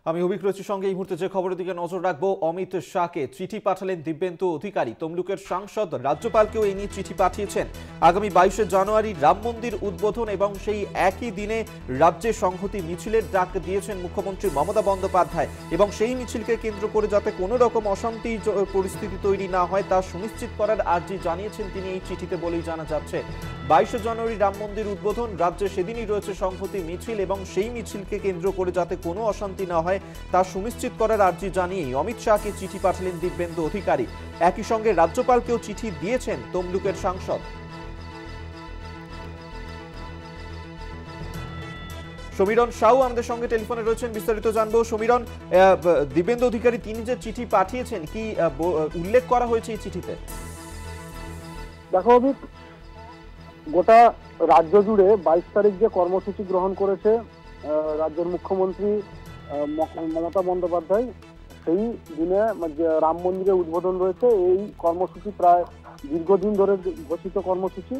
আমি অভিক রয়েছি সঙ্গে। এই মুহূর্তে যে খবরের দিকে নজর রাখবো, অমিত শাহকে চিঠি পাঠালেন দিব্যেন্দু অধিকারী। তমলুকের সাংসদ রাজ্যপালকেও এই নিয়ে চিঠি পাঠিয়েছেন। আগামী 22শে জানুয়ারি রাম মন্দির উদ্বোধন এবং সেই একই দিনে রাজ্যে সংহতি মিছিলের ডাক দিয়েছেন মুখ্যমন্ত্রী মমতা বন্দ্যোপাধ্যায়, এবং সেই মিছিলকে কেন্দ্র করে যাতে কোনো রকম অশান্তি পরিস্থিতি তৈরি না হয় তা সুনিশ্চিত করার আর্জি জানিয়েছেন তিনি এই চিঠিতে বলেই জানা যাচ্ছে। 22শে জানুয়ারি রাম মন্দির উদ্বোধন, রাজ্যে সেদিনই রয়েছে সংহতি মিছিল এবং সেই মিছিলকে কেন্দ্র করে যাতে কোনো অশান্তি না হয় তা সুনিশ্চিত করার আর্জি জানিয়েই অমিত শাহকে চিঠি পাঠালেন দিব্যেন্দু অধিকারী। একই সঙ্গে রাজ্যপালকেও চিঠি দিয়েছেন তমলুকের সাংসদ। সমীরণ সাউ আমাদের সঙ্গে টেলিফোনে রয়েছেন, বিস্তারিত জানবো। সমীরণ, দিব্যেন্দু অধিকারী তিনি যে চিঠি পাঠিয়েছেন কি উল্লেখ করা হয়েছে এই চিঠিতে? দেখো, গোটা রাজ্য জুড়ে 22 তারিখ যে কর্মসূচি গ্রহণ করেছে রাজ্যের মুখ্যমন্ত্রী মমতা বন্দ্যোপাধ্যায়, সেই দিনে রাম মন্দিরের উদ্বোধন রয়েছে। এই কর্মসূচি প্রায় দীর্ঘদিন ধরে ঘোষিত কর্মসূচি।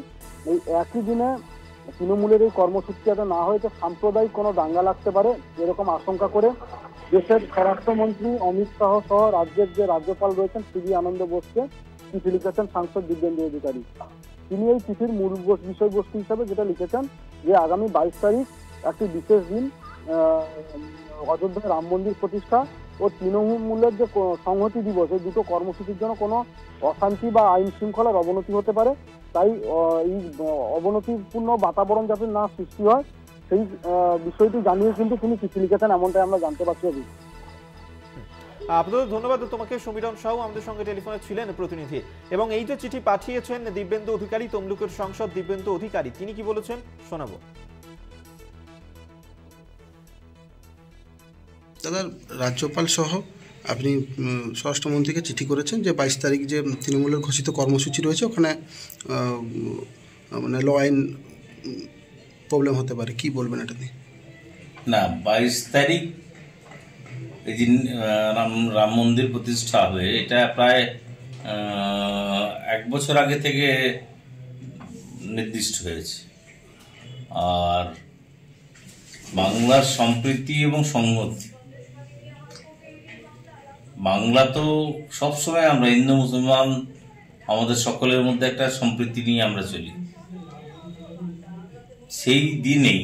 এই একই দিনে তৃণমূলের এই কর্মসূচি যাতে না হয়েছে সাম্প্রদায়িক কোনো দাঙ্গা লাগতে পারে এরকম আশঙ্কা করে দেশের স্বরাষ্ট্রমন্ত্রী অমিত শাহ সহ রাজ্যের যে রাজ্যপাল রয়েছেন সিবি আনন্দ বোসকে চিঠি লিখেছেন সাংসদ দিব্যেন্দু অধিকারী। তিনি এই চিঠির মূল বিষয়বস্তু হিসাবে যেটা লিখেছেন যে আগামী 22 তারিখ একটি বিশেষ দিন, অযোধ্যায় রাম মন্দির প্রতিষ্ঠা ও তৃণমূলের যে সংহতি দিবস, এই দুটো কর্মসূচির জন্য কোনো অশান্তি বা আইন শৃঙ্খলার অবনতি হতে পারে, তাই এই অবনতিপূর্ণ বাতাবরণ যাতে না সৃষ্টি হয় সেই বিষয়টি জানিয়ে কিন্তু তিনি চিঠি লিখেছেন, এমনটাই আমরা জানতে পারছি। আপনাদের ধন্যবাদ তোমাকে। সমীরণ সাহু আমাদের সঙ্গে টেলিফোনে ছিলেন প্রতিনিধি। এবং এই যে চিঠি পাঠিয়েছেন দিব্যেন্দু অধিকারী, তমলুকের সাংসদ দিব্যেন্দু অধিকারী, তিনি কি বলেছেন শোনাবো। দাদা, রাজ্যপাল সহ আপনি স্বরাষ্ট্রমন্ত্রীকে চিঠি করেছেন যে 22 তারিখ যে তৃণমূলের ঘোষিত কর্মসূচি রয়েছে ওখানে মানে ল আইন প্রবলেম হতে পারে, কি বলবেন এটা নিয়ে? না, 22 তারিখ এই দিন রাম মন্দির প্রতিষ্ঠা হবে, এটা প্রায় 1 বছর আগে থেকে নির্দিষ্ট হয়েছে। আর বাংলার সম্প্রীতি এবং সংহতি, বাংলা তো সবসময় আমরা হিন্দু মুসলমান আমাদের সকলের মধ্যে একটা সম্প্রীতি নিয়ে আমরা চলি। সেই দিনেই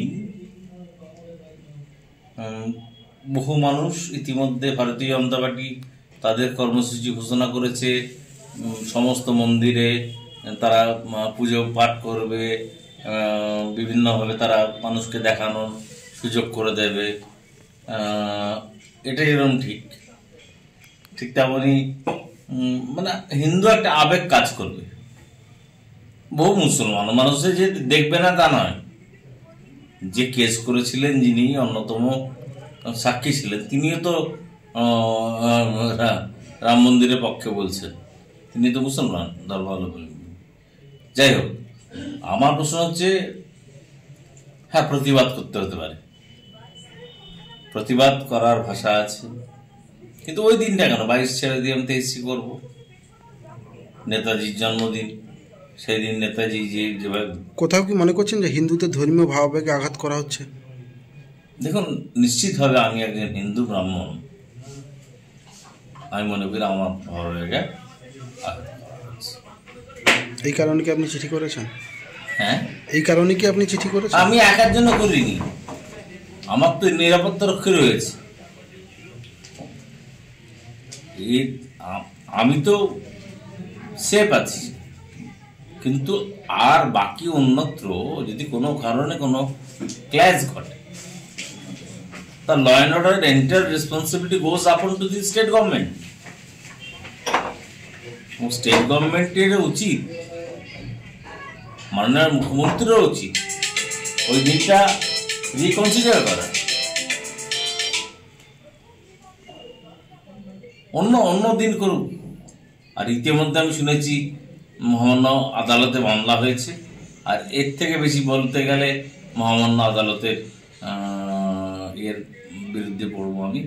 বহু মানুষ ইতিমধ্যে ভারতীয় জনতা পার্টি তাদের কর্মসূচি ঘোষণা করেছে। সমস্ত মন্দিরে তারা পুজো পাঠ করবে, বিভিন্নভাবে তারা মানুষকে দেখানোর সুযোগ করে দেবে। এটাই এরকম ঠিক তেমনই মানে হিন্দু একটা আবেগ কাজ করবে। বহু মুসলমান মানুষের যে দেখবে না তা নয়। যে কেস করেছিলেন, যিনি অন্যতম সাক্ষী ছিলেন, তিনিও তো রাম মন্দিরের পক্ষে বলছেন, তিনি তো মুসলমান ধর্মাবলম্বী। যাই হোক, আমার প্রশ্ন হচ্ছে, হ্যাঁ, প্রতিবাদ করতে হতে পারে, প্রতিবাদ করার ভাষা আছে, কিন্তু ওই দিনটা কেন 22 ছেড়ে দিয়ে আমি 23 করবো? নেতাজির জন্মদিন, সেই দিন নেতাজি যেভাবে। কোথাও কি মনে করছেন যে হিন্দুদের ধর্মীয় ভাবাবেগে আঘাত করা হচ্ছে? দেখুন, নিশ্চিতভাবে আমি একজন হিন্দু ব্রাহ্মণ, আমি মনে করি আমার ভাবাবেগে এই কারণে কি আপনি চিঠি করেছেন? হ্যাঁ, এই কারণে কি আপনি চিঠি করেছেন? আমি একার জন্য করিনি, আমার তো নিরাপত্তা রক্ষী রয়েছে। আমি তো সেফ আছি, কিন্তু আর বাকি অন্যত্র যদি কোনো কারণে কোনো ক্ল্যাশ ঘটে, তা law and order entire responsibility goes upon to the state government. State গভর্নমেন্টের উচিত, মাননীয় মুখ্যমন্ত্রীরও উচিত ওই দিনটা রিকনসিডার করা। অন্য দিন করুক। আর ইতিমধ্যে আমি শুনেছি মহামান্য আদালতে মামলা হয়েছে, আর এর থেকে বেশি বলতে গেলে মহামান্য আদালতের এর বিরুদ্ধে পড়বো আমি।